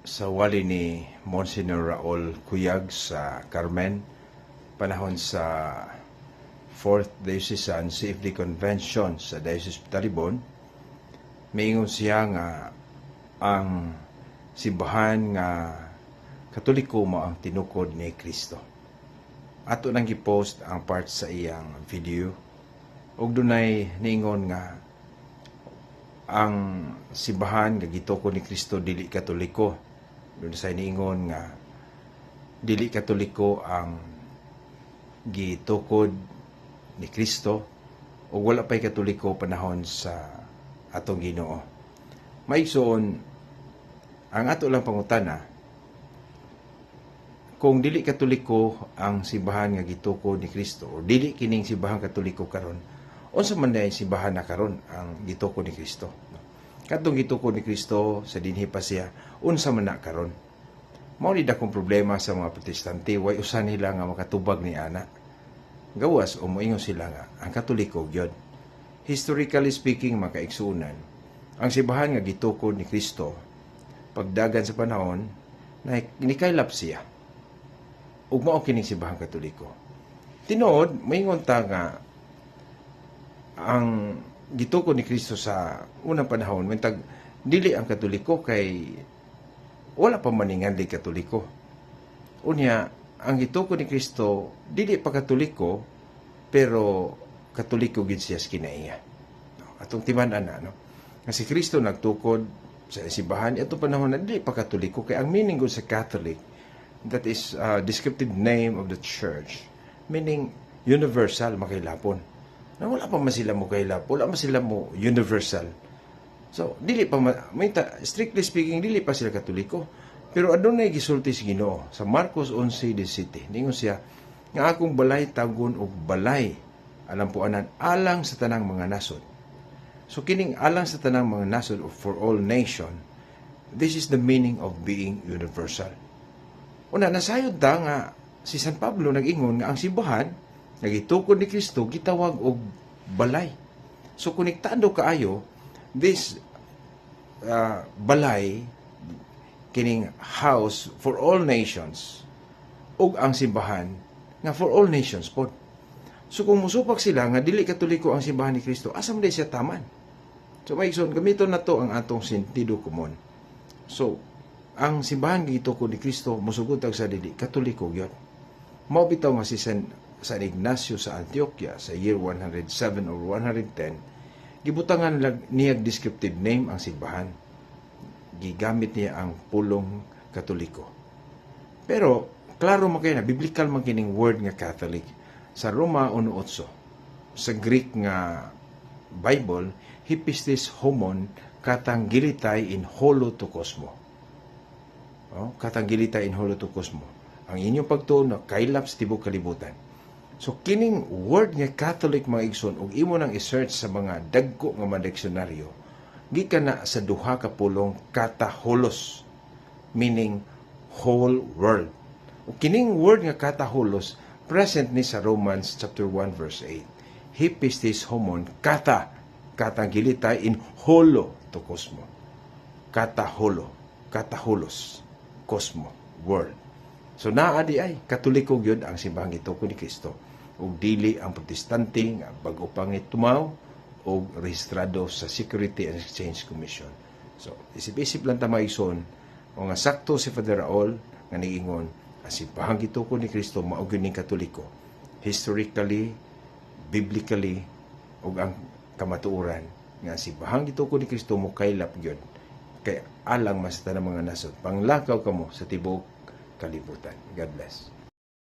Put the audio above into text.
sa wali ni Monsignor Raul Cuyag sa Carmen, panahon sa 4th Diocesan CFD Convention sa Diocese of Talibon, miingon siya nga ang simbahan nga Katoliko mo ang tinukod ni Kristo. Ato nang gipost ang part sa iyang video ug dunay niingon nga ang simbahan nga gitukod ni Kristo dili Katoliko. Doon sa niingon nga dili Katoliko ang gitukod ni Kristo o wala pa'y Katoliko panahon sa atong Ginoo. Maigsoon, ang ato lang pangutana, kung dili Katoliko ang simbahan nga gitukod ni Kristo o dili kining simbahan Katoliko karon, unsa man day simbahan na karon ang gitukod ni Kristo? Kadtong gitukod ni Kristo sa dinhi pa siya, unsa man na karon? Mao ni dakong problema sa mga Protestante, way usan nila nga makatubag ni ana. Gawas o moingon sila nga ang Katoliko gyud. Historically speaking, mga kaigsuunan, ang simbahan nga gitukod ni Kristo pagdagan sa panahon na nikaylap siya. Ug mao kining simbahan Katoliko. Tinuod, moingon ta nga ang gitukod ni Kristo sa unang panahon, mentag dili ang Katoliko kay wala pa maningandig Katoliko. Unya, ang gitukod ni Kristo dili pa Katoliko pero Katoliko gid siya sa kinaiya. Atong timan-an na, no? Kasi Kristo nagtukod sa simbahan atong panahon na dili pa Katoliko, kay ang meaning gud sa Catholic, that is descriptive name of the church, meaning universal, makailapon. Na wala pa man sila mo kailap, wala man sila mo universal. So, dili pa strictly speaking, dili pa sila Katoliko. Pero adunay gisulti sa Ginoo sa Marcos 11:17. Ningon siya nga akong balay tagon og balay alam po anan alang sa tanang mga nasod. So kining alang sa tanang mga nasod for all nation, this is the meaning of being universal. Una, nasayod ta nga si San Pablo nag-ingon nga ang simbahan nagitukod ni Kristo gitawag og balay. So konektado kaayo this balay, kining house for all nations, ug ang simbahan nga for all nations po. So kung musupak sila nga dili Katoliko ang simbahan ni Kristo, asa man siya taman? So maigsoon, gamiton na to ang atong sentido komon. So ang simbahan gitukod ni Kristo musugod sa dili Katoliko gyud. Mao bitaw nga si San Ignacio sa Antioquia sa year 107 or 110, gibutangan niya descriptive name ang simbahan. Gigamit niya ang pulong Katoliko. Pero klaro man kayo na biblical man kining word nga Catholic sa Roma 1:8. Sa Greek nga Bible, hypistis homon katanggilitay in holo to cosmo. Katanggilitay in holo to cosmo. Ang inyong pagtuon na kailap sa tibok kalibutan. So kining word nga Catholic mga igsoon, ug imo nang i-search sa mga dagko nga mga diksyonaryo, gikan na sa duha ka pulong kataholos, meaning whole world. O kining word nga kataholos present ni sa Romans chapter 1 verse 8. Hypistis homon katanggilitay in holo to cosmo. Kataholos, cosmo, world. So naadi ay Katoliko gyud ang simbahan gitukod ni Kristo, ug dili ang Protestante nga bag-o pa tumaw o rehistrado sa Security and Exchange Commission. So, isip-isip lang tamaison o nga sakto si Father Raul nga niingon ang simbahan gitukod ni Kristo mao gyud ning Katoliko. Historically, biblically, ug ang kamatuoran nga simbahan gitukod ni Kristo mo kaylap gyud kay alang mas tanang mga nasod. Panglakaw kamo sa tibuok kalibutan. God bless.